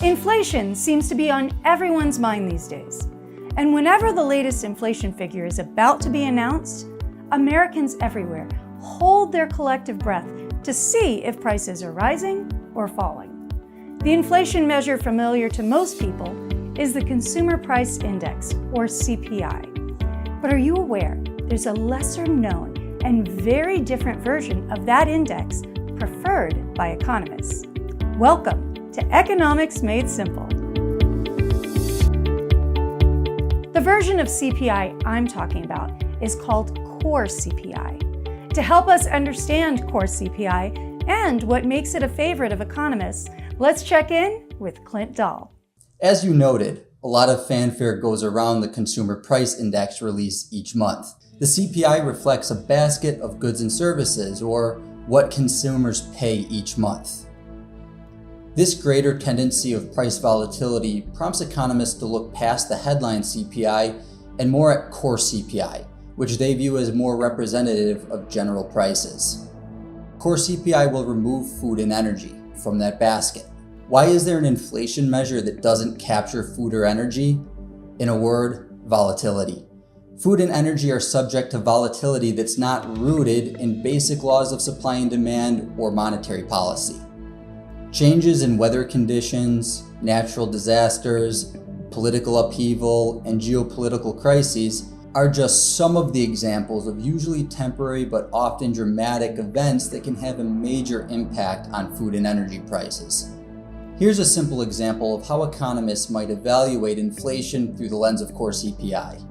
Inflation seems to be on everyone's mind these days. And whenever the latest inflation figure is about to be announced, Americans everywhere hold their collective breath to see if prices are rising or falling. The inflation measure familiar to most people is the Consumer Price Index, or CPI. But are you aware there's a lesser known and very different version of that index preferred by economists? Welcome to Economics Made Simple. The version of CPI I'm talking about is called Core CPI. To help us understand Core CPI and what makes it a favorite of economists, let's check in with Clint Dahl. As you noted, a lot of fanfare goes around the Consumer Price Index release each month. The CPI reflects a basket of goods and services, or what consumers pay each month. This greater tendency of price volatility prompts economists to look past the headline CPI and more at core CPI, which they view as more representative of general prices. Core CPI will remove food and energy from that basket. Why is there an inflation measure that doesn't capture food or energy? In a word, volatility. Food and energy are subject to volatility that's not rooted in basic laws of supply and demand or monetary policy. Changes in weather conditions, natural disasters, political upheaval, and geopolitical crises are just some of the examples of usually temporary but often dramatic events that can have a major impact on food and energy prices. Here's a simple example of how economists might evaluate inflation through the lens of core CPI.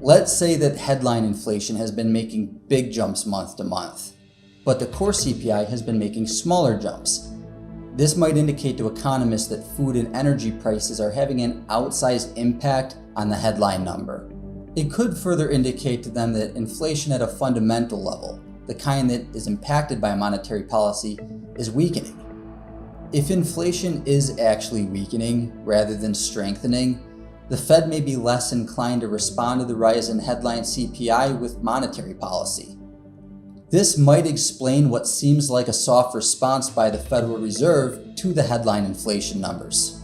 Let's say that headline inflation has been making big jumps month to month, but the core CPI has been making smaller jumps. This might indicate to economists that food and energy prices are having an outsized impact on the headline number. It could further indicate to them that inflation at a fundamental level, the kind that is impacted by monetary policy, is weakening. If inflation is actually weakening rather than strengthening, the Fed may be less inclined to respond to the rise in headline CPI with monetary policy. This might explain what seems like a soft response by the Federal Reserve to the headline inflation numbers.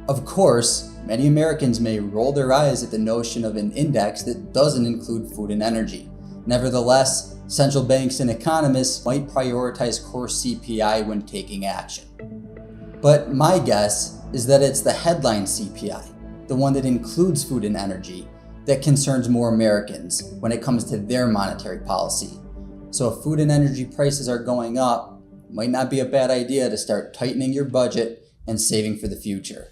Of course, many Americans may roll their eyes at the notion of an index that doesn't include food and energy. Nevertheless, central banks and economists might prioritize core CPI when taking action. But my guess is that it's the headline CPI, the one that includes food and energy, that concerns more Americans when it comes to their monetary policy. So if food and energy prices are going up, it might not be a bad idea to start tightening your budget and saving for the future.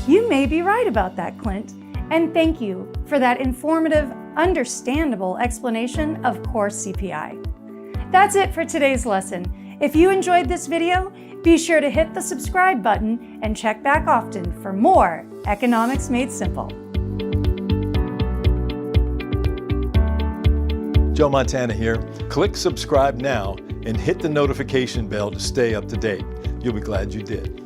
You may be right about that, Clint. And thank you for that informative, understandable explanation of core CPI. That's it for today's lesson. If you enjoyed this video, be sure to hit the subscribe button and check back often for more Economics Made Simple. Joe Montana here. Click subscribe now and hit the notification bell to stay up to date. You'll be glad you did.